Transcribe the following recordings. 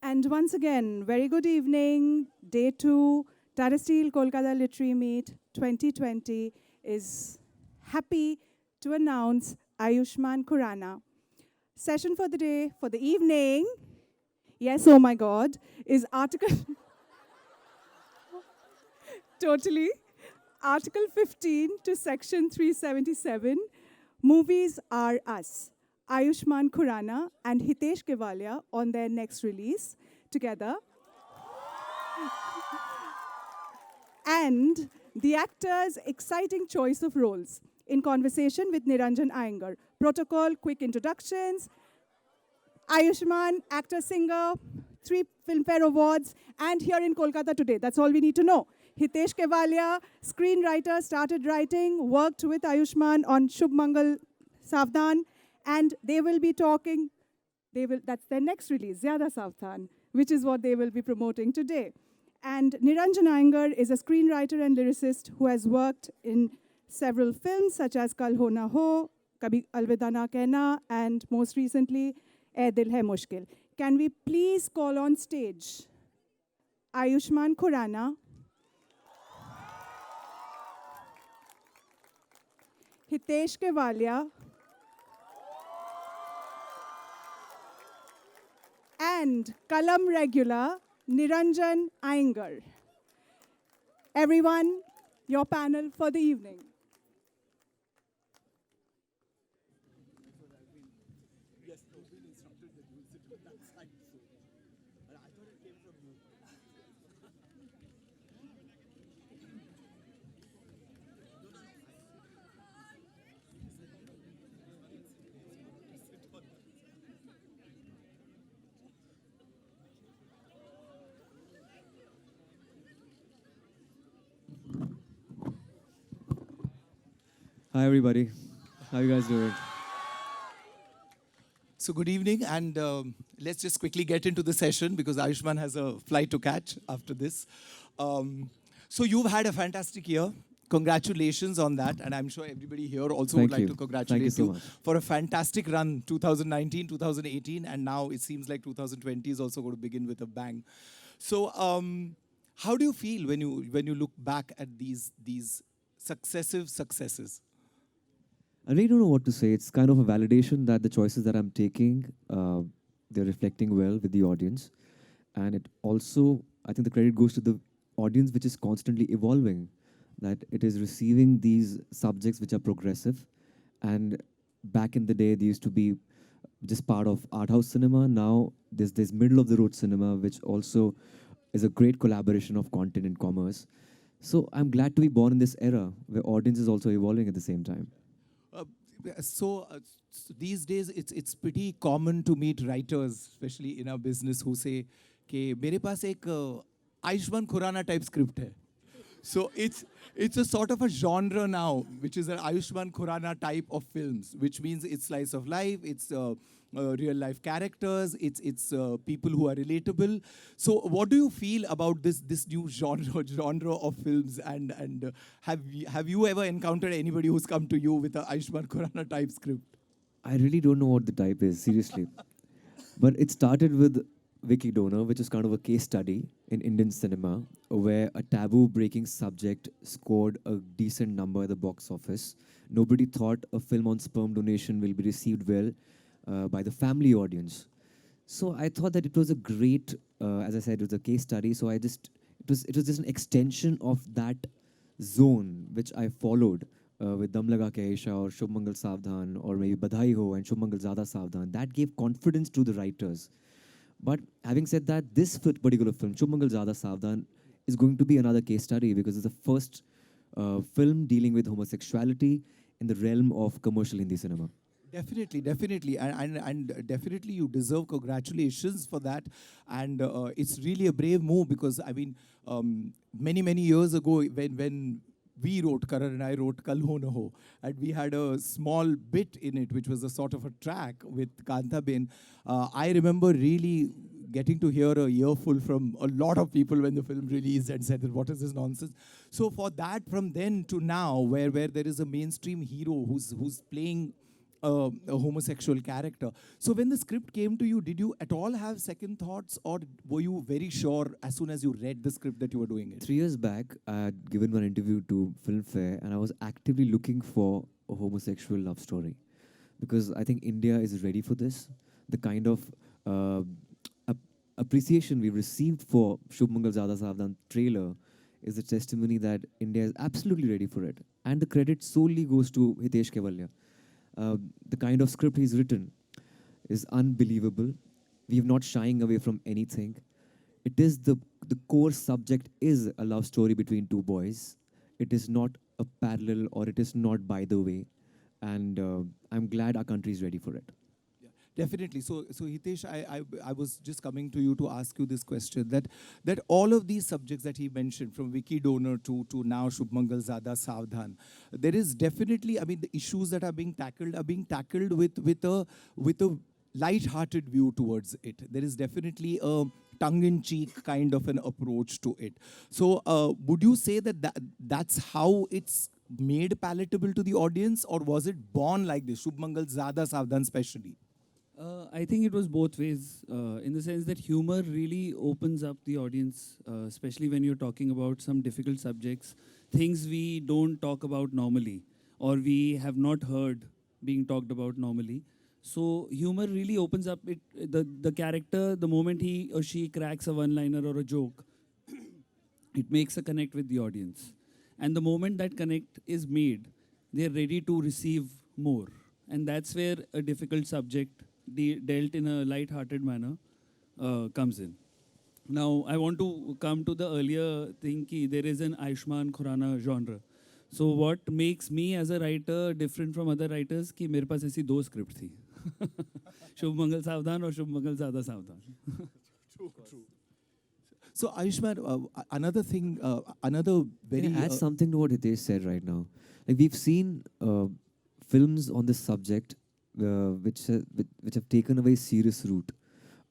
And once again, very good evening. Day 2, Tata Steel Kolkata Literary Meet 2020 is happy to announce Ayushman Khurrana. Session for the day, for the evening, yes, oh my God, is Article, totally, Article 15 to Section 377, Movies Are Us. Ayushman Khurrana and Hitesh Kevalia on their next release together. And the actor's exciting choice of roles in conversation with Niranjan Iyengar. Protocol, quick introductions. Ayushman, actor, singer, 3 Filmfare Awards, and here in Kolkata today. That's all we need to know. Hitesh Kevalia, screenwriter, started writing, worked with Ayushman on Shubh Mangal Savdhan, and they will be talking, that's their next release, Zyada Savdhan, which is what they will be promoting today. And Niranjan Iyengar is a screenwriter and lyricist who has worked in several films such as Kal Ho Na Ho, Kabhi Alvida Na Kehna, and most recently, Ae Dil Hai Mushkil. Can we please call on stage Ayushman Khurrana, Hitesh Kevalia, and Kalam regular Niranjan Iyengar. Everyone, your panel for the evening. Hi, everybody. How you guys doing? So good evening, and let's just quickly get into the session because Ayushman has a flight to catch after this. So you've had a fantastic year. Congratulations on that, and I'm sure everybody here also would Thank like you. to congratulate Thank you so much. for a fantastic run, 2019, 2018, and now it seems like 2020 is also going to begin with a bang. So how do you feel when you look back at these successive successes? I really don't know what to say. It's kind of a validation that the choices that I'm taking, they're reflecting well with the audience. And it also, I think the credit goes to the audience, which is constantly evolving, that it is receiving these subjects which are progressive. And back in the day, they used to be just part of art house cinema. Now there's this middle of the road cinema, which also is a great collaboration of content and commerce. So I'm glad to be born in this era where audience is also evolving at the same time. So these days it's pretty common to meet writers, especially in our business, who say कि मेरे पास एक Ayushman Khurana type script है. So it's a sort of a genre now, which is an Ayushman Khurrana type of films, which means it's slice of life, it's real life characters, it's people who are relatable. So what do you feel about this new genre of films, and have you ever encountered anybody who's come to you with a Ayushman Khurrana type script? I really don't know what the type is, seriously. But it started with Vicky Donor, which is kind of a case study in Indian cinema, where a taboo-breaking subject scored a decent number at the box office. Nobody thought a film on sperm donation will be received well by the family audience. So I thought that it was a great, as I said, it was a case study. So it was just an extension of that zone which I followed with Dam Laga Ke Aisha or Shubh Mangal Savdhan or maybe Badhai Ho and Shubh Mangal Zyada Savdhan. That gave confidence to the writers. But having said that, this particular film, Shubh Mangal Zyada Savdhan, is going to be another case study because it's the first film dealing with homosexuality in the realm of commercial Hindi cinema. Definitely, and definitely you deserve congratulations for that. And it's really a brave move because, I mean, many years ago when we wrote, Karan and I wrote Kal Ho Na Ho, and we had a small bit in it, which was a sort of a track with Kanta Ben. I remember really getting to hear a earful from a lot of people when the film released and said that what is this nonsense. So for that, from then to now, where there is a mainstream hero who's playing a homosexual character. So when the script came to you, did you at all have second thoughts, or were you very sure as soon as you read the script that you were doing it? 3 years back, I had given one interview to Filmfare, and I was actively looking for a homosexual love story because I think India is ready for this. The kind of uh, appreciation we've received for Shubh Mangal Zada Savdhan trailer is a testimony that India is absolutely ready for it. And the credit solely goes to Hitesh Kevalya. The kind of script he's written is unbelievable. We're not shying away from anything. It is the core subject is a love story between two boys. It is not a parallel or it is not by the way. And I'm glad our country is ready for it. Definitely. So Hitesh, I was just coming to you to ask you this question, that all of these subjects that he mentioned, from Vicky Donor to now Shubh Mangal Zada Savdhan, there is definitely, I mean, the issues that are being tackled with a light-hearted view towards it. There is definitely a tongue-in-cheek kind of an approach to it. So would you say that's how it's made palatable to the audience, or was it born like this, Shubh Mangal Zada Savdhan specially? I think it was both ways, in the sense that humor really opens up the audience, especially when you're talking about some difficult subjects, things we don't talk about normally, or we have not heard being talked about normally. So humor really opens up the character. The moment he or she cracks a one-liner or a joke, it makes a connect with the audience. And the moment that connect is made, they're ready to receive more. And that's where a difficult subject dealt in a light-hearted manner comes in. Now, I want to come to the earlier thing ki there is an Ayushmann Khurrana genre. So what makes me as a writer different from other writers कि मेरे पास ऐसी दो script थी शुभ मंगल सावधान और शुभ मंगल ज़्यादा सावधान. True. So Ayushmann, another thing, another very... Can I add something to what Hitesh said right now? Like we've seen films on this subject which have taken a very serious route.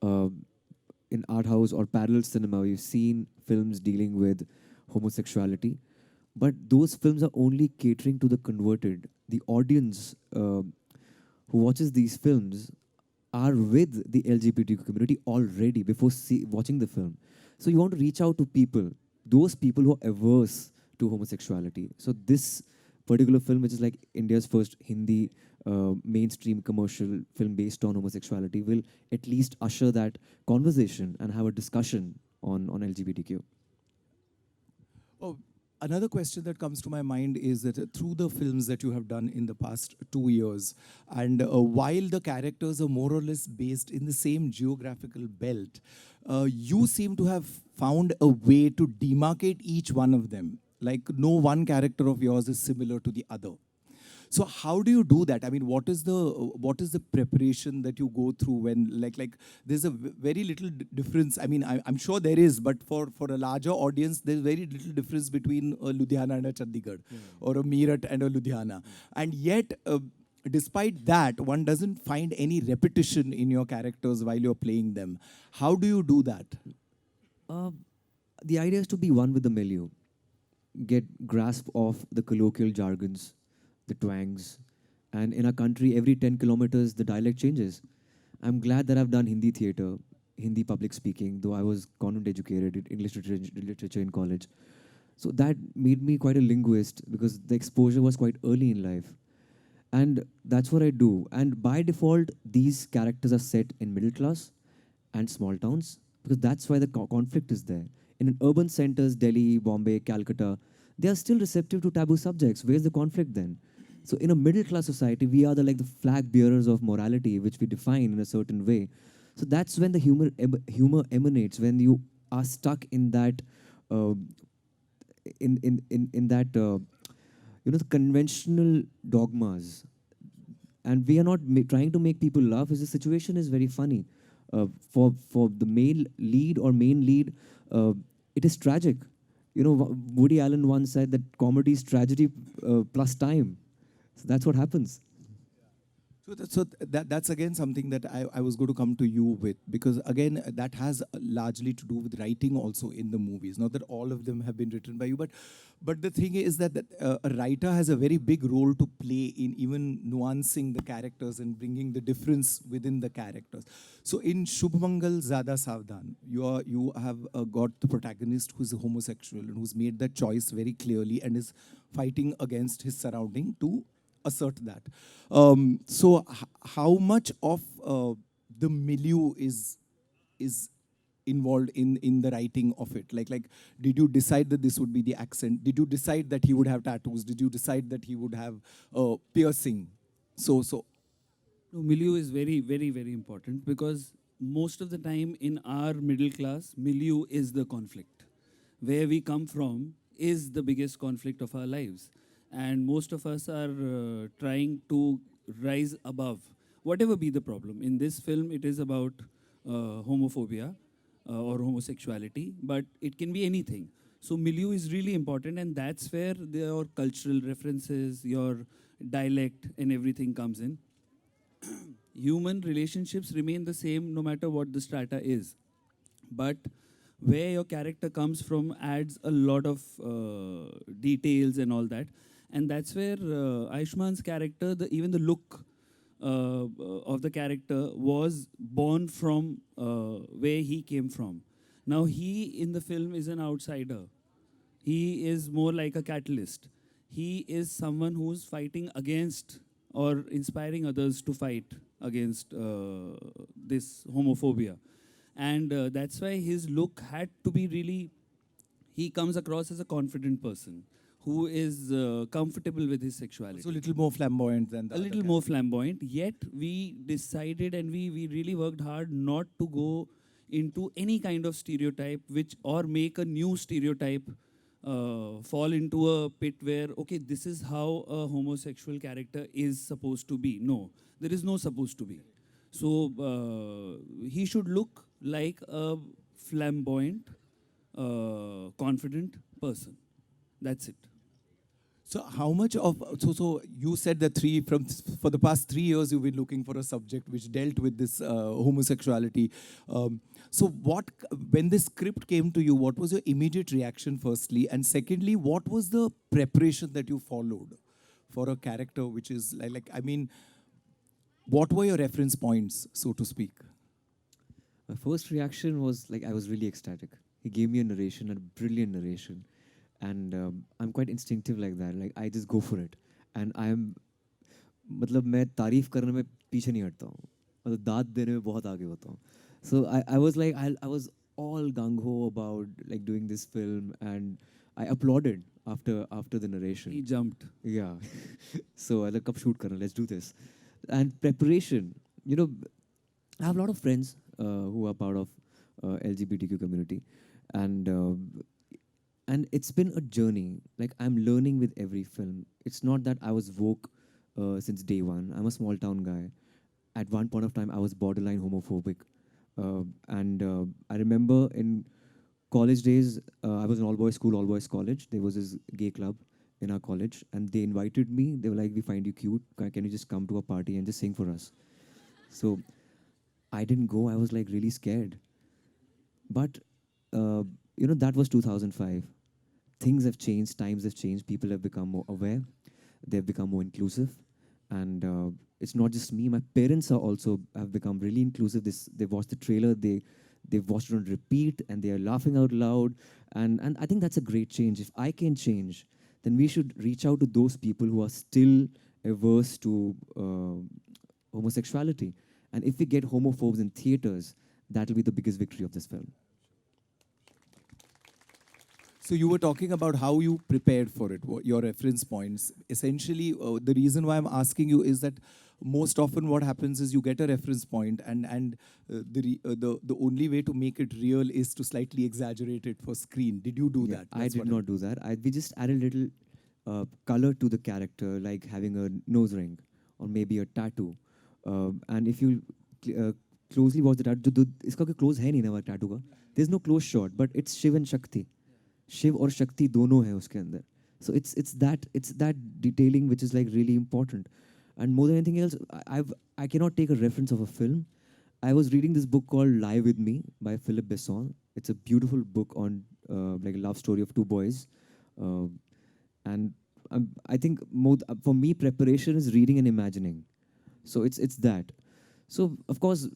In art house or parallel cinema, we've seen films dealing with homosexuality, but those films are only catering to the converted. The audience who watches these films are with the LGBTQ community already before watching the film. So you want to reach out to people, those people who are averse to homosexuality. So this particular film, which is like India's first Hindi mainstream commercial film based on homosexuality, will at least usher that conversation and have a discussion on LGBTQ. Oh, another question that comes to my mind is that through the films that you have done in the past 2 years, and while the characters are more or less based in the same geographical belt, you seem to have found a way to demarcate each one of them. Like no one character of yours is similar to the other. So how do you do that? I mean, what is the preparation that you go through when like there's a very little difference. I mean, I'm sure there is, but for a larger audience, there's very little difference between a Ludhiana and a Chandigarh, or a Meerut and a Ludhiana, and yet. Despite that, one doesn't find any repetition in your characters while you're playing them. How do you do that? The idea is to be one with the milieu, get grasp of the colloquial jargons, the twangs, and in our country, every 10 kilometers, the dialect changes. I'm glad that I've done Hindi theatre, Hindi public speaking, though I was convent educated, did English literature in college. So that made me quite a linguist because the exposure was quite early in life. And that's what I do. And by default, these characters are set in middle class and small towns because that's why the conflict is there. In urban centers, Delhi, Bombay, Calcutta, they are still receptive to taboo subjects. Where's the conflict then? So in a middle class society, we are the flag bearers of morality, which we define in a certain way. So that's when the humor emanates, when you are stuck in that the conventional dogmas. And we are not trying to make people laugh. The situation is very funny. For the male lead or main lead, it is tragic. You know, Woody Allen once said that comedy is tragedy plus time. So that's what happens. That's again something that I was going to come to you with, because again that has largely to do with writing also in the movies. Not that all of them have been written by you, but the thing is that a writer has a very big role to play in even nuancing the characters and bringing the difference within the characters. So in Shubh Mangal Zyada Savdhan, you have got the protagonist who's a homosexual and who's made that choice very clearly and is fighting against his surrounding to assert that. So how much of the milieu is involved in the writing of it? Like, did you decide that this would be the accent? Did you decide that he would have tattoos? Did you decide that he would have piercing? So No, milieu is very, very, very important because most of the time in our middle class, milieu is the conflict. Where we come from is the biggest conflict of our lives. And most of us are trying to rise above, whatever be the problem. In this film, it is about homophobia or homosexuality, but it can be anything. So milieu is really important, and that's where your cultural references, your dialect, and everything comes in. Human relationships remain the same no matter what the strata is. But where your character comes from adds a lot of details and all that. And that's where Ayushman's character, even the look of the character was born from where he came from. Now he in the film is an outsider. He is more like a catalyst. He is someone who's fighting against or inspiring others to fight against this homophobia. And that's why his look had to be really, he comes across as a confident person who is comfortable with his sexuality. a little more flamboyant than the A other little more flamboyant, yet we decided and we really worked hard not to go into any kind of stereotype which or make a new stereotype fall into a pit where, okay, this is how a homosexual character is supposed to be. No, there is no supposed to be. So he should look like a flamboyant, confident person. That's it. So how much of so you said that for the past 3 years you've been looking for a subject which dealt with this homosexuality. So when this script came to you, what was your immediate reaction? Firstly, and secondly, what was the preparation that you followed for a character which is I mean, what were your reference points, so to speak? My first reaction was like I was really ecstatic. He gave me a narration, a brilliant narration. And I'm quite instinctive like that. Like I just go for it. And मतलब मैं तारीफ करने में पीछे नहीं हटता हूँ. मतलब दाद देने में बहुत आगे होता हूँ. So I was like, I was all gung-ho about like doing this film, and I applauded after the narration. He jumped. Yeah. So I like, कब shoot करना? Let's do this. And preparation, you know, I have a lot of friends who are part of LGBTQ community, and it's been a journey. Like I'm learning with every film. It's not that I was woke since day one. I'm a small town guy. At one point of time, I was borderline homophobic, and I remember in college days, I was in all boys school, all boys college. There was this gay club in our college, and they invited me. They were like, "We find you cute. Can you just come to a party and just sing for us?" So I didn't go. I was like really scared. But you know, that was 2005. Things have changed, times have changed, people have become more aware, they've become more inclusive, and it's not just me. My parents are also have become really inclusive. They've watched the trailer, they've watched it on repeat, and they are laughing out loud, and I think that's a great change. If I can change, then we should reach out to those people who are still averse to homosexuality. And if we get homophobes in theaters, that'll be the biggest victory of this film. So you were talking about how you prepared for it, your reference points. Essentially, the reason why I'm asking you is that most often what happens is you get a reference point, and the only way to make it real is to slightly exaggerate it for screen. Did you do that? I did not do that. We just added a little color to the character, like having a nose ring or maybe a tattoo. And if you closely watch the tattoo, इसका कोई close है नहीं ना tattoo का. There's no close shot, but it's Shiv and Shakti. Shiv और शक्ति दोनों है उसके अंदर. So it's that detailing which is like really important. And more than anything else, I cannot take a reference of a film. I was reading this book called Lie With Me by Philip Besson. It's a beautiful book on like a love story of two boys. Uh, and I think for me, preparation is reading and imagining. So it's that. So of course,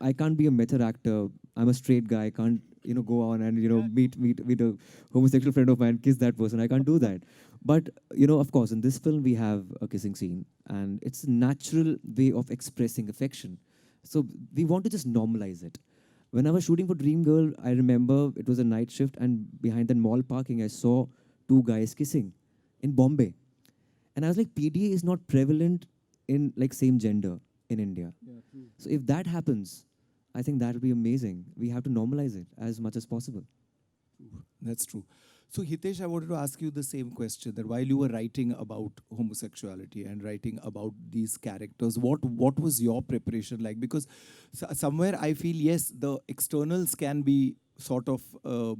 I can't be a method actor. I'm a straight guy. I can't go on and meet a homosexual friend of mine, kiss that person. I can't do that. But of course, in this film we have a kissing scene, and it's a natural way of expressing affection. So we want to just normalize it. When I was shooting for Dream Girl, I remember it was a night shift, and behind the mall parking, I saw two guys kissing in Bombay, and I was like, PDA is not prevalent in like same gender in India. So if that happens, I think that will be amazing. We have to normalize it as much as possible. That's true. So Hitesh, I wanted to ask you the same question, that while you were writing about homosexuality and writing about these characters, what was your preparation like? Because somewhere I feel, yes, the externals can be sort of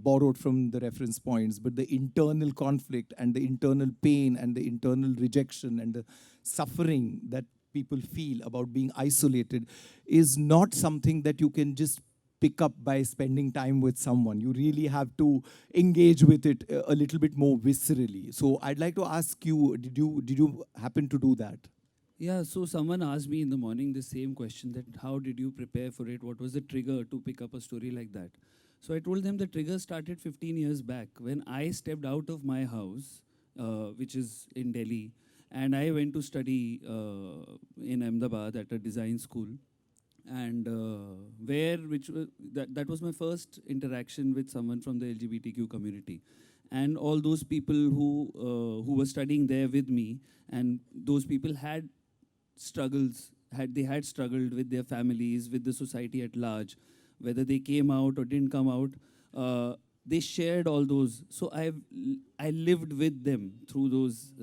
borrowed from the reference points, but the internal conflict and the internal pain and the internal rejection and the suffering that people feel about being isolated is not something that you can just pick up by spending time with someone. You really have to engage with it a little bit more viscerally. So I'd like to ask you, did you happen to do that? Yeah, so someone asked me in the morning the same question, that how did you prepare for it? What was the trigger to pick up a story like that? So I told them the trigger started 15 years back when I stepped out of my house, which is in Delhi, and I went to study in Ahmedabad at a design school. And that was my first interaction with someone from the LGBTQ community, and all those people who were studying there with me, and those people had struggles, had struggled with their families, with the society at large, whether they came out or didn't come out. They shared all those, so I lived with them through those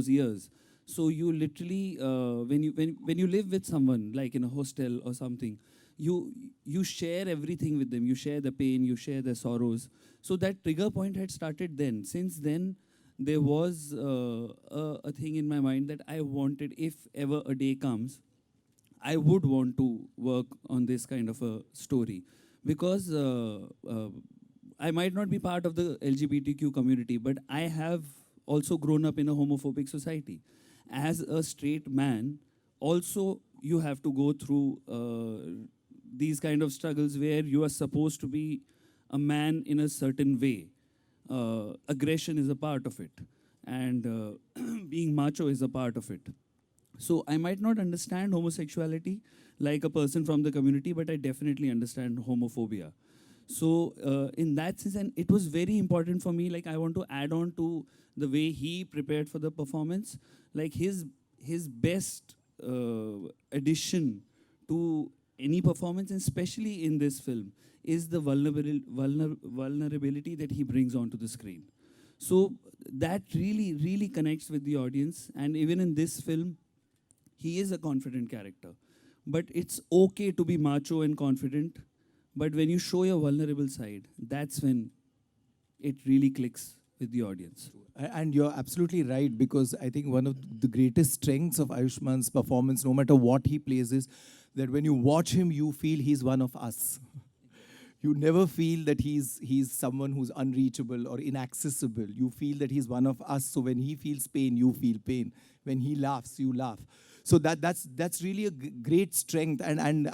years. So you literally, when you live with someone, like in a hostel or something, you share everything with them. You share the pain, you share the sorrows. So that trigger point had started then. Since then, there was a thing in my mind that I wanted, if ever a day comes, I would want to work on this kind of a story. Because I might not be part of the LGBTQ community, but I have also grown up in a homophobic society. As a straight man, also you have to go through these kind of struggles where you are supposed to be a man in a certain way. Aggression is a part of it, and being macho is a part of it. So I might not understand homosexuality like a person from the community, but I definitely understand homophobia. So in that sense, and it was very important for me, like I want to add on to the way he prepared for the performance, like his best addition to any performance, and especially in this film, is the vulnerability that he brings onto the screen. So that really, really connects with the audience. And even in this film, he is a confident character. But it's okay to be macho and confident. But when you show your vulnerable side, that's when it really clicks with the audience. And you're absolutely right, because I think one of the greatest strengths of Ayushman's performance, no matter what he plays, is that when you watch him, you feel he's one of us. You never feel that he's someone who's unreachable or inaccessible. You feel that he's one of us. So when he feels pain, you feel pain. When he laughs, you laugh. So that's really a great strength. And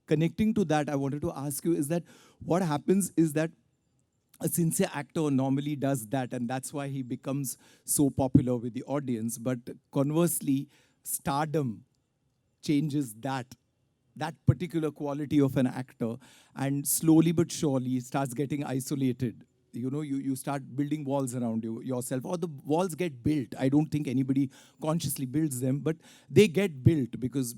connecting to that, I wanted to ask you, is that what happens is that a sincere actor normally does that, and that's why he becomes so popular with the audience. But conversely, stardom changes that particular quality of an actor, and slowly but surely starts getting isolated. You start building walls around yourself, or the walls get built. I don't think anybody consciously builds them, but they get built because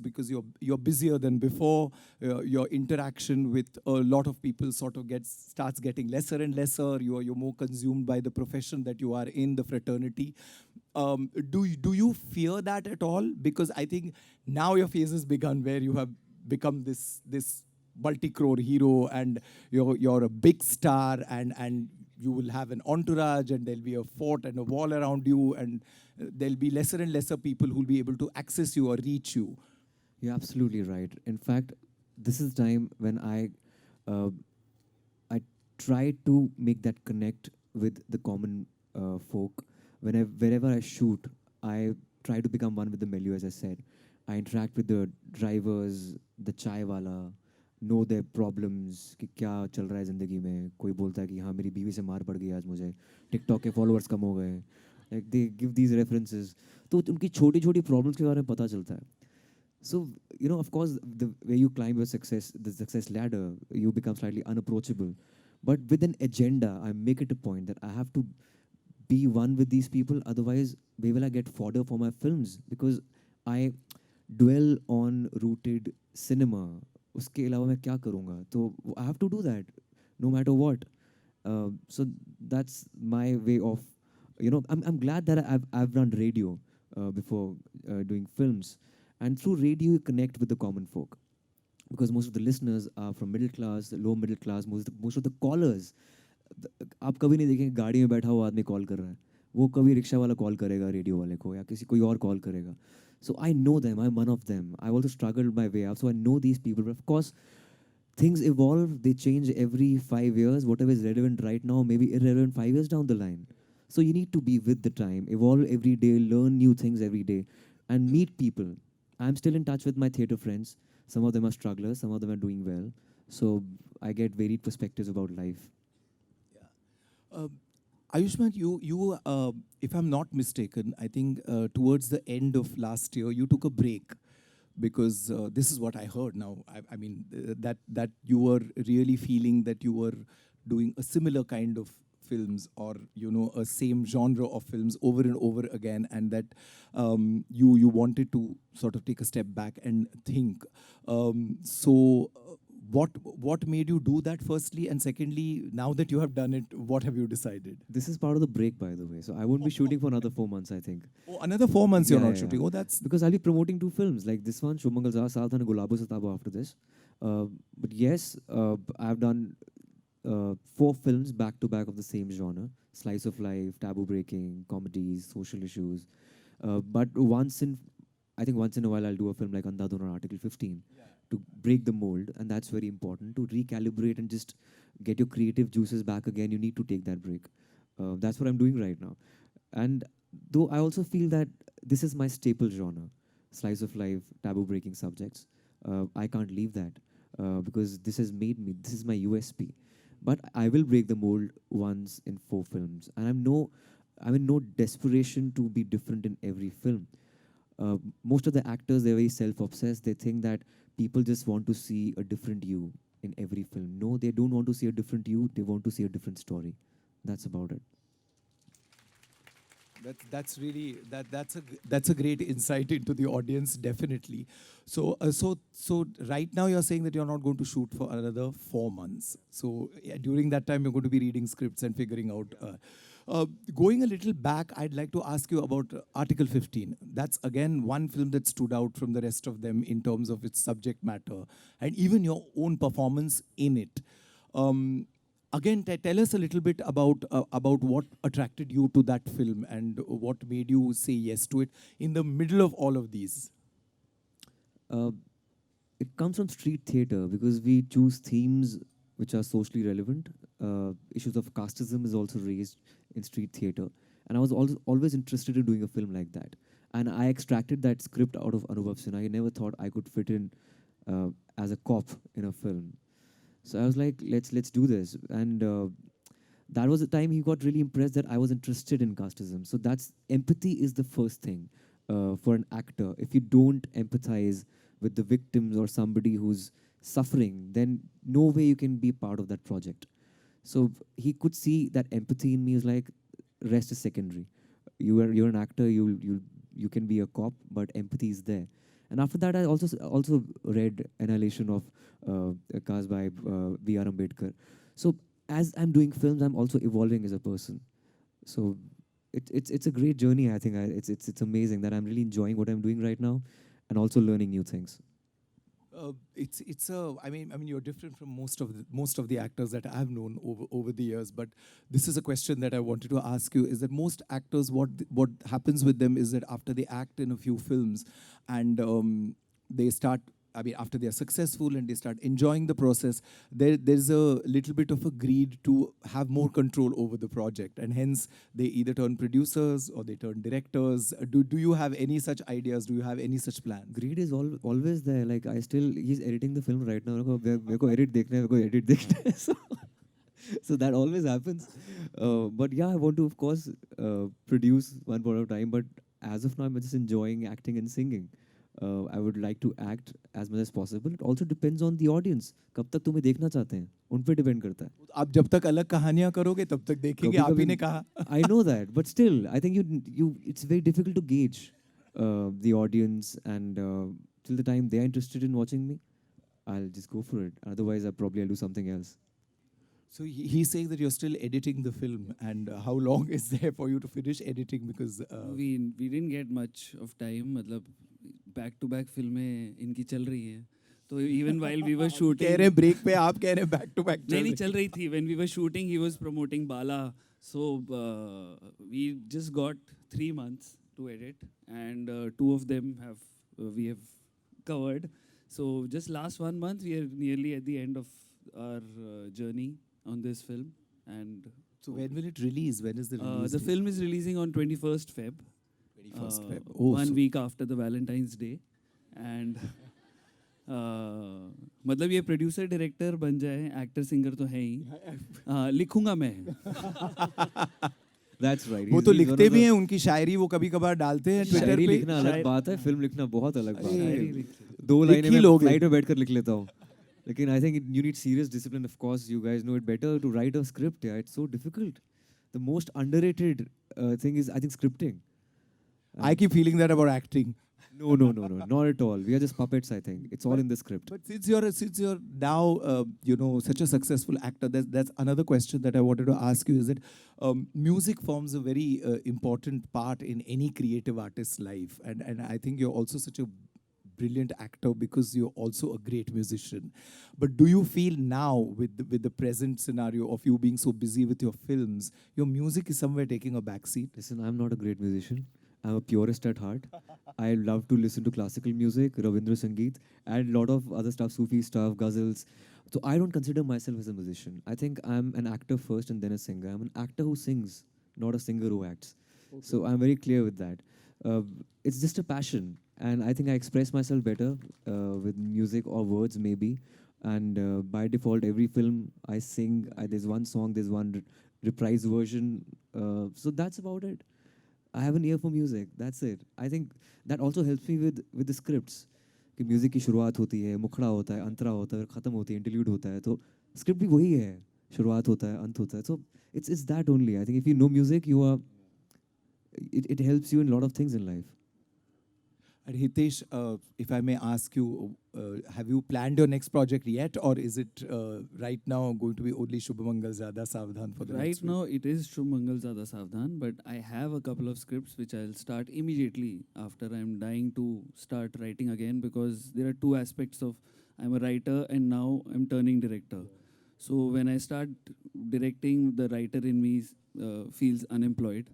you're busier than before. Your interaction with a lot of people sort of starts getting lesser and lesser. You're more consumed by the profession that you are in, the fraternity. Do you fear that at all? Because I think now your phase has begun where you have become this multi-crore hero, and you're a big star, and you will have an entourage, and there'll be a fort and a wall around you, and there'll be lesser and lesser people who'll be able to access you or reach you. You're absolutely right. In fact, this is time when uh, I try to make that connect with the common folk. Wherever I shoot, I try to become one with the milieu, as I said. I interact with the drivers, the chai wala, know their problems, कि क्या चल रहा है ज़िंदगी में. कोई बोलता है कि हाँ मेरी बीवी से मार पड़ गई आज मुझे, टिकटॉक के फॉलोअर्स कम हो गए. Like they give these references. तो उनकी छोटी छोटी प्रॉब्लम्स के बारे में पता चलता है. So, of course, the way you climb your success, the success ladder, you become slightly unapproachable. But with an agenda, I make it a point that I have to be one with these people. Otherwise, where will I get fodder for my films? Because I dwell on rooted cinema. उसके अलावा मैं क्या करूँगा? तो I have to do that, no matter what. So that's my way of, I'm glad that I've run radio before doing films. And through radio, you connect with the common folk. Because most of the listeners are from middle class, low middle class, most of the callers. आप कभी नहीं देखेंगे गाड़ी में बैठा हुआ आदमी call कर रहा है. वो कभी रिक्शा वाला कॉल करेगा रेडियो वाले को या किसी कोई और कॉल करेगा. So I know them, I'm one of them. I also struggled my way up, so I know these people. But of course, things evolve, they change every 5 years. Whatever is relevant right now may be irrelevant 5 years down the line. So you need to be with the time, evolve every day, learn new things every day, and meet people. I'm still in touch with my theatre friends. Some of them are strugglers, some of them are doing well. So I get varied perspectives about life. Uh, Ayushmann, if I'm not mistaken, I think towards the end of last year, you took a break because this is what I heard now. I mean, that you were really feeling that you were doing a similar kind of films or, a same genre of films over and over again, and that you wanted to sort of take a step back and think. What made you do that, firstly? And secondly, now that you have done it, what have you decided? This is part of the break, by the way. So I won't be shooting for another 4 months, I think. Oh, another 4 months you're Yeah, not yeah, shooting. yeah. Oh, that's... Because I'll be promoting 2 films, like this one, Shubmangal Sath and Gulabo Satabo after this. But yes, I've done 4 films back to back of the same genre: slice of life, taboo breaking, comedies, social issues. But I think once in a while, I'll do a film like Andhadhun or Article 15 to break the mold, and that's very important to recalibrate and just get your creative juices back again. You need to take that break. That's what I'm doing right now. And though I also feel that this is my staple genre, slice of life, taboo breaking subjects, I can't leave that because this has made me, this is my USP. But I will break the mold once in 4 films. And I'm in no desperation to be different in every film. Most of the actors, they're very self-obsessed. They think that people just want to see a different you in every film. No, they don't want to see a different you. They want to see a different story. That's about it. That's a great insight into the audience, definitely. So right now you're saying that you're not going to shoot for another 4 months. So during that time you're going to be reading scripts and figuring out. Going a little back, I'd like to ask you about Article 15. That's again one film that stood out from the rest of them in terms of its subject matter and even your own performance in it. Again, tell us a little bit about what attracted you to that film and what made you say yes to it in the middle of all of these. It comes from street theatre because we choose themes which are socially relevant. Issues of casteism is also raised in street theatre. And I was always interested in doing a film like that. And I extracted that script out of Anubhav Sinha. I never thought I could fit in as a cop in a film. So I was like, let's do this. And that was the time he got really impressed that I was interested in casteism. So empathy is the first thing for an actor. If you don't empathize with the victims or somebody who's suffering, then no way you can be part of that project. So he could see that empathy in me. Is like, rest is secondary. You're an actor. You can be a cop, but empathy is there. And after that, I also read Annihilation of Kaas by V.R. Ambedkar. So as I'm doing films, I'm also evolving as a person. So it's a great journey. I think it's amazing that I'm really enjoying what I'm doing right now, and also learning new things. It's a I mean you're different from most of the actors that I've known over the years, but this is a question that I wanted to ask you, is that most actors, what happens with them is that after they act in a few films and they start, I mean, after they are successful and they start enjoying the process, there's a little bit of a greed to have more control over the project, and hence they either turn producers or they turn directors. Do you have any such ideas? Do you have any such plans? Greed is always there. Like he's editing the film right now. मेरे को edit देखना है, मेरे को edit देखना है. So that always happens. But yeah, I want to, of course, produce one point of time. But as of now, I'm just enjoying acting and singing. I would like to act as much as possible. It also depends on the audience. कब तक तुम्हें देखना चाहते हैं, उन पे depend करता है. आप जब तक अलग कहानियां करोगे तब तक देखेंगे, आप ही ने कहा. I know that, but still, I think it's very difficult to gauge the audience, and till the time they're interested in watching me, I'll just go for it. Otherwise, I'll do something else. So he's saying that you're still editing the film, and how long is there for you to finish editing? Because we didn't get much of time. मतलब back to back फिल्में इनकी चल रही हैं. तो even while we were shooting, कह रहे break पे, आप कह रहे back to back. नहीं चल रही थी. When we were shooting, he was promoting Bala. So we just got 3 months to edit, and 2 of them we have covered. So just last 1 month, we are nearly at the end of our journey on this film. And So when will it release? When is the release? the film is releasing on 21st Feb. 21st Feb. One week after the Valentine's Day. And मतलब ये producer director बन जाए, actor singer तो है ही. लिखूंगा मैं. That's right. वो तो लिखते भी हैं, उनकी शायरी वो कभी कभार डालते हैं ट्विटर शायरी पे. लिखना अलग बात है, फिल्म लिखना बहुत अलग बात अरे, है. 2 लाइनें ही मैं लोगे. फ्लाइट में बैठकर लिख लेता हूँ. लेकिन I think you need serious discipline. Of course, you guys know it better to write a script. Yeah, it's so difficult. The most underrated thing is, I think, scripting. I keep feeling that about acting. No, not at all. We are just puppets. I think it's all in the script. But since you're now such a successful actor, that's another question that I wanted to ask you, is that music forms a very important part in any creative artist's life, and I think you're also such a brilliant actor because you're also a great musician. But do you feel now, with the present scenario of you being so busy with your films, your music is somewhere taking a backseat? Listen, I'm not a great musician. I'm a purist at heart. I love to listen to classical music, Ravindra Sangeet, and a lot of other stuff, Sufi stuff, ghazals. So I don't consider myself as a musician. I think I'm an actor first and then a singer. I'm an actor who sings, not a singer who acts. Okay. So I'm very clear with that. It's just a passion. And I think I express myself better with music or words maybe. And by default, every film I sing, there's one song, there's one reprise version. So that's about it. I have an ear for music. That's it. I think that also helps me with the scripts. कि music की शुरुआत होती है, मुखड़ा होता है, अंतरा होता है, खत्म होती है, इंटरल्यूड होता है. तो स्क्रिप्ट भी वही है. शुरुआत होता है, अंत होता है. So it's that only. I think if you know music, it helps you in a lot of things in life. And Hitesh, if I may ask you, have you planned your next project yet, or is it right now going to be only Shubhamangal Zyada Savdhan for the Right next now, it is Shubhamangal Zyada Savdhan, but I have a couple of scripts which I'll start immediately after I'm dying to start writing again, because there are 2 aspects of, I'm a writer and now I'm turning director. So when I start directing, the writer in me feels unemployed.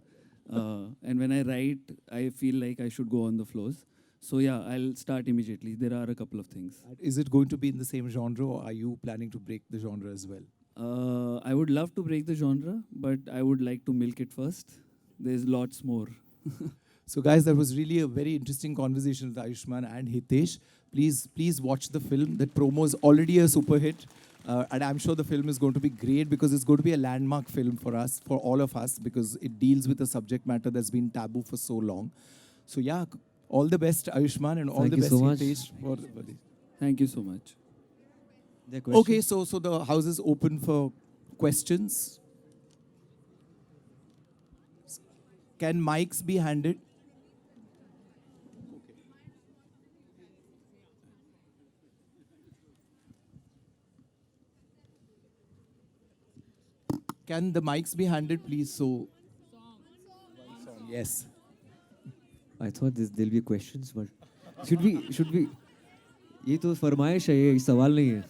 And when I write, I feel like I should go on the floors. So yeah, I'll start immediately. There are a couple of things. Is it going to be in the same genre, or are you planning to break the genre as well? I would love to break the genre, but I would like to milk it first. There's lots more. So guys, that was really a very interesting conversation with Ayushmann and Hitesh. Please watch the film. That promo is already a super hit. And I'm sure the film is going to be great, because it's going to be a landmark film for us, for all of us, because it deals with a subject matter that's been taboo for so long. So yeah, all the best, Ayushmann, and all Thank the you best, so much. Hitesh. For this. Thank you so much. Okay, so the house is open for questions. Can mics be handed? Can the mics be handed, please? So, yes. I thought there'll be questions, but should we? ये तो फरमाइश है, ये सवाल नहीं है।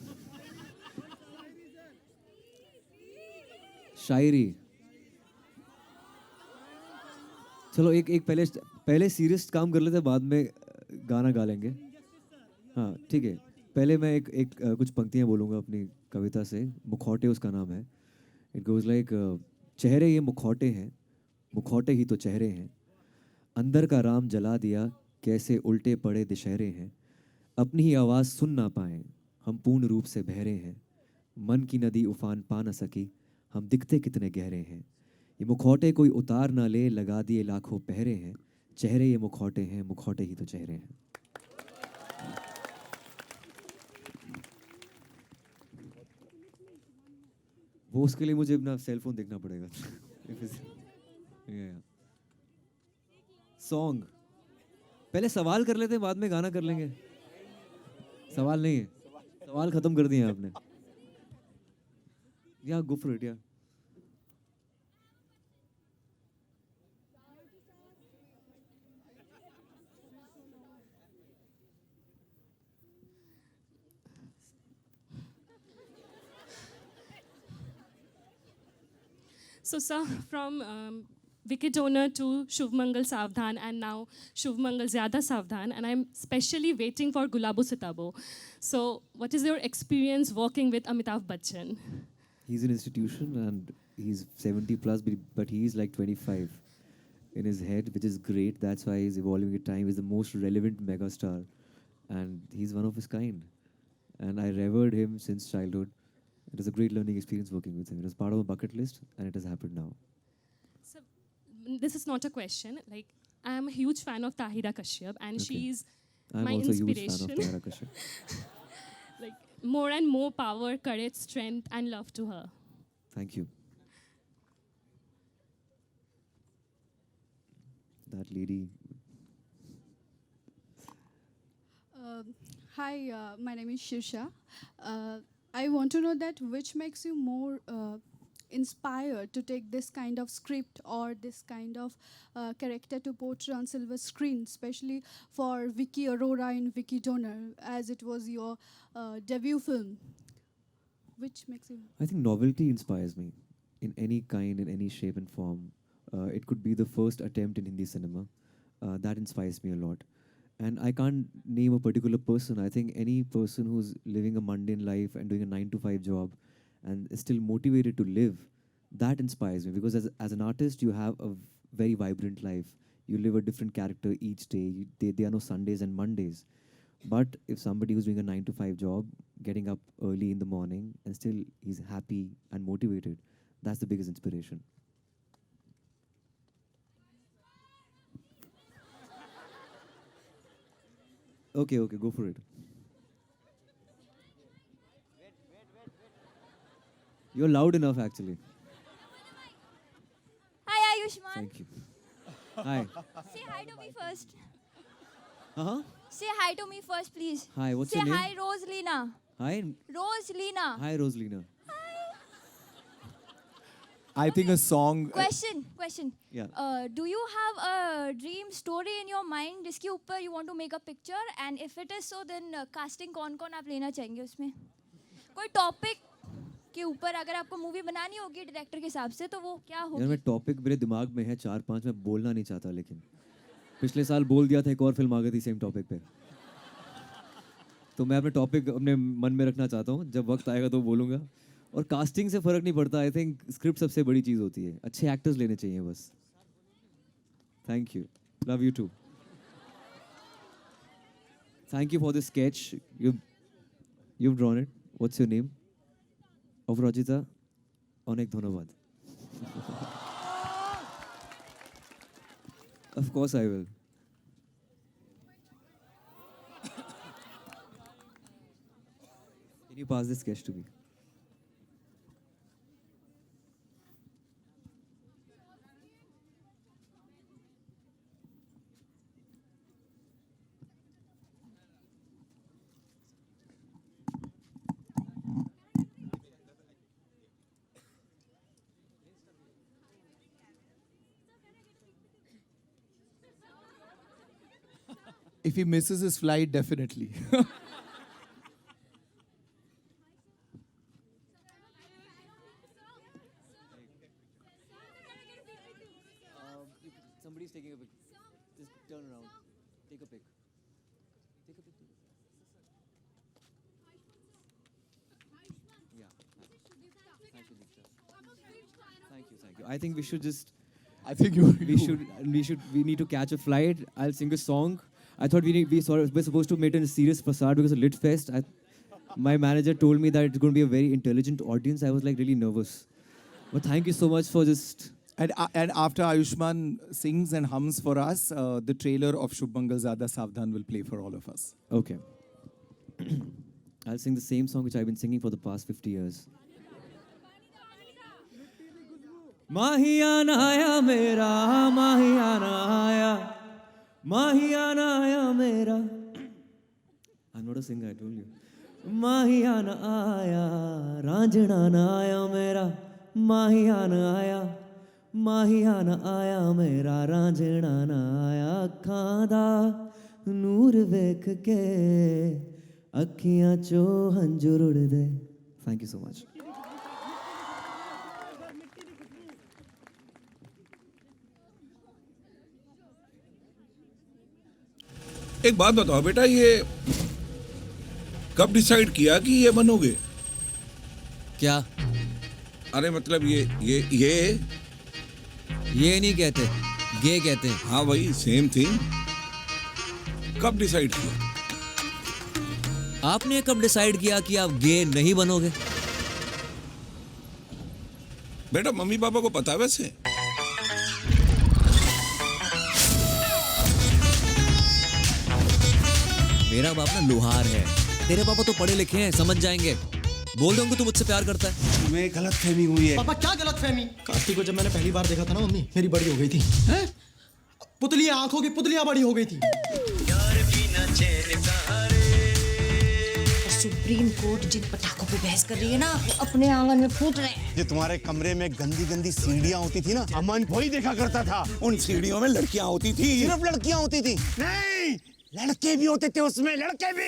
शायरी। चलो एक एक पहले सीरियस काम कर लेते, बाद में गाना गा लेंगे। हाँ ठीक है, पहले मैं कुछ पंक्तियाँ बोलूँगा अपनी कविता से। मुखौटे उसका नाम है। इट गोज लाइक, चेहरे ये मुखौटे हैं, मुखौटे ही तो चेहरे हैं, अंदर का राम जला दिया, कैसे उल्टे पड़े दिशहरे हैं, अपनी ही आवाज़ सुन ना पाएं, हम पूर्ण रूप से बहरे हैं, मन की नदी उफान पा न सकी, हम दिखते कितने गहरे हैं, ये मुखौटे कोई उतार ना ले, लगा दिए लाखों पहरे हैं, चेहरे ये मुखौटे हैं, मुखौटे ही तो चेहरे हैं। वो उसके लिए मुझे अपना सेल फोन देखना पड़ेगा। सॉन्ग पहले सवाल कर लेते हैं, बाद में गाना कर लेंगे। सवाल नहीं है, सवाल खत्म कर दिए आपने। या गो फॉर इट या। So, sir, from wicket owner to Shubh Mangal Savdhan, and now Shubh Mangal Zyada Savdhan, and I'm specially waiting for Gulabo Sitabo. So, what is your experience working with Amitabh Bachchan? He's an institution and he's 70 plus, but he's like 25 in his head, which is great. That's why he's evolving with time. He's the most relevant megastar and he's one of his kind. And I revered him since childhood. It was a great learning experience working with him. It was part of a bucket list and it has happened now. So, this is not a question. Like, I'm a huge fan of Tahira Kashyap, and Okay. she's I'm my also a huge inspiration. fan of Tahira Kashyap. Like, more and more power, courage, strength, and love to her. Thank you. That lady. Hi, my name is Shirsha. I want to know that which makes you more inspired to take this kind of script or this kind of character to portray on silver screen, especially for Vicky Aurora in Vicky Donor, as it was your debut film. Which makes you... I think novelty inspires me in any kind, in any shape and form. It could be the first attempt in Hindi cinema. That inspires me a lot. And I can't name a particular person. I think any person who's living a mundane life and doing a 9 to 5 job and is still motivated to live, that inspires me. Because as an artist, you have a very vibrant life. You live a different character each day. There are no Sundays and Mondays. But if somebody who's doing a 9 to 5 job, getting up early in the morning and still he's happy and motivated, that's the biggest inspiration. Okay, go for it. You're loud enough, actually. Hi, Ayushman. Thank you. Hi. Say hi to me first. Uh-huh. Say hi to me first, please. Hi, what's Say your name? hi, Rosalina. Hi. Rosalina. Hi, Rosalina. I think a song. Question. Yeah. Do you have a dream story in your mind जिसके ऊपर you want to make a picture? And if it is so, then casting कौन आप लेना चाहेंगे उसमें? कोई topic के ऊपर अगर आपको मूवी बनानी होगी डायरेक्टर के हिसाब से तो वो क्या होगी? यार मैं टॉपिक मेरे दिमाग में है 4-5, मैं बोलना नहीं चाहता, लेकिन पिछले साल बोल दिया था, एक और फिल्म आ गई थी सेम टॉपिक पे। तो मैं अपने टॉपिक अपने मन में रखना चाहता हूँ, जब वक्त आएगा तो बोलूँगा। और कास्टिंग से फर्क नहीं पड़ता। आई थिंक स्क्रिप्ट सबसे बड़ी चीज़ होती है, अच्छे एक्टर्स लेने चाहिए बस। Thank you, love you too. Thank you for this sketch, you've drawn it. What's your name? Aparajita, অনেক ধন্যবাদ। Of course I will. Can you pass this sketch to me? If he misses his flight, definitely. Somebody's taking a pic. Just turn around. Take a pic. Take a pic. Yeah. Thank you, Deepta. Thank you. I think we should just. I think We need to catch a flight. I'll sing a song. I thought we're supposed to meet in a serious facade because of Lit Fest. My manager told me that it's going to be a very intelligent audience. I was like really nervous. But thank you so much for just. And after Ayushman sings and hums for us, the trailer of Shubh Mangal Zyada Savdhan will play for all of us. Okay. I'll sing the same song which I've been singing for the past 50 years. Mahiana aaya mera, Mahiana aaya, Mahiana aaya mera. I'm not a singer, I told you. Mahiana aaya, Ranjana aaya mera, Mahiana aaya, Mahiana aaya mera, Ranjana aaya. Akhaan da noor vekh ke, akhiyan cho hanjur udde. Thank you so much. एक बात बताओ बेटा, ये कब decide किया कि ये बनोगे? क्या? अरे मतलब ये नहीं कहते, गे कहते हैं। हाँ वही सेम थिंग। कब डिसाइड किया? आपने कब डिसाइड किया कि आप गे नहीं बनोगे? बेटा मम्मी पापा को पता है वैसे? मेरा बाप ना लोहार है, तेरे पापा तो पढ़े लिखे हैं, समझ जाएंगे। बोल दो उनको तू मुझसे प्यार करता है। तुम्हें गलतफहमी हुई है। पापा क्या गलतफहमी? कार्तिक को जब मैंने पहली बार देखा था ना मम्मी, मेरी बड़ी हो गई थी। हैं? पुतलियां आंखों की पुतलियां बड़ी हो गई थी। सुप्रीम कोर्ट जिन पटाखों पे बहस कर रही है ना, वो अपने आंगन में फूट रहे हैं। जो तुम्हारे कमरे में गंदी गंदी सीढ़ियां होती थी ना, अमन वही देखा करता था। उन सीढ़ियों में लड़कियां होती थी। सिर्फ लड़कियां होती थी? नहीं, लड़के भी होते थे उसमें, लड़के भी।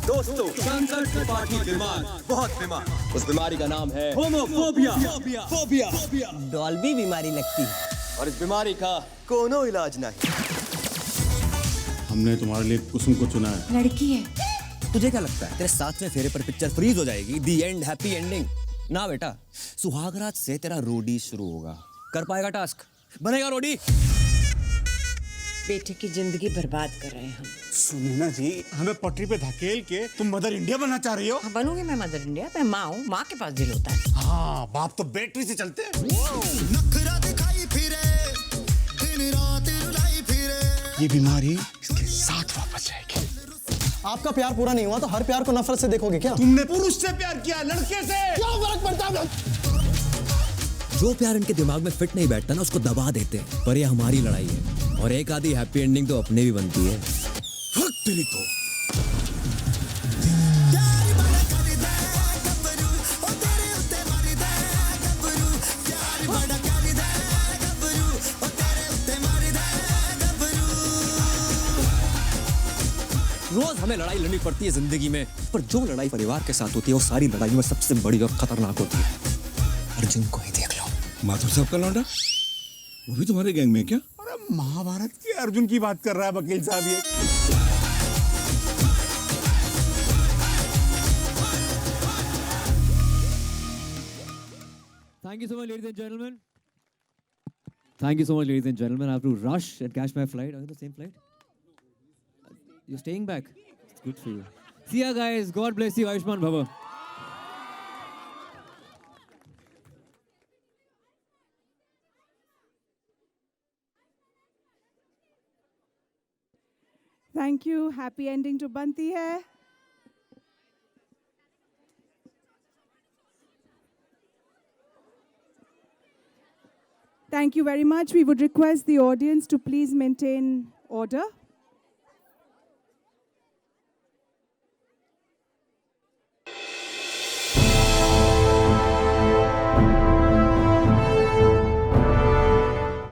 दोस्तों, संकट से पाठी बीमार, बहुत बीमार। उस बीमारी का नाम है होमोफोबिया। डॉल्बी बीमारी लगती है और इस बीमारी का कोनो इलाज नहीं। हमने तुम्हारे लिए कुसुम को चुना है। लड़की है। तुझे क्या लगता है तेरे 7वें फेरे पर पिक्चर फ्रीज हो जाएगी? दी एंड, हैप्पी एंडिंग? ना बेटा, सुहागरात से तेरा रोडी शुरू होगा। कर पाएगा टास्क? बनेगा रोडी? बेटे की जिंदगी बर्बाद कर रहे हैं हम। सुनना जी, हमें पटरी पे धकेल के तुम मदर इंडिया बनना चाह रही हो? हाँ, बनूंगी मैं मदर इंडिया। मैं माँ हूँ, माँ के पास दिल होता है। हाँ, बाप तो बैटरी से चलते हैं। ये बीमारी इसके साथ वापस जाएगी। आपका प्यार पूरा नहीं हुआ तो हर प्यार को नफरत से देखोगे क्या? तुमने पुरुष से प्यार किया, लड़के से। क्या फर्क पड़ता है? जो प्यार इनके दिमाग में फिट नहीं बैठता ना, उसको दबा देते हैं। पर ये हमारी लड़ाई है, और एक आधी हैप्पी एंडिंग तो अपने भी बनती है। तेरी तो रोज हमें लड़ाई लड़नी पड़ती है जिंदगी में, पर जो लड़ाई परिवार के साथ होती है वो सारी लड़ाइयों में सबसे बड़ी और खतरनाक होती है। अर्जुन को ही देख लो। माधुर साहब का लौंडा, वो भी तुम्हारे गैंग में क्या? अरे महाभारत के अर्जुन की बात कर रहा है वकील साहब ये। Thank you so much, ladies and gentlemen. Thank you so much, ladies and gentlemen. I have to rush and catch my flight. Are you on the same flight? You're staying back? It's good for you. See ya, guys. God bless you. Ayushman Bhava. Thank you. Happy ending to Banti hai. Thank you very much. We would request the audience to please maintain order.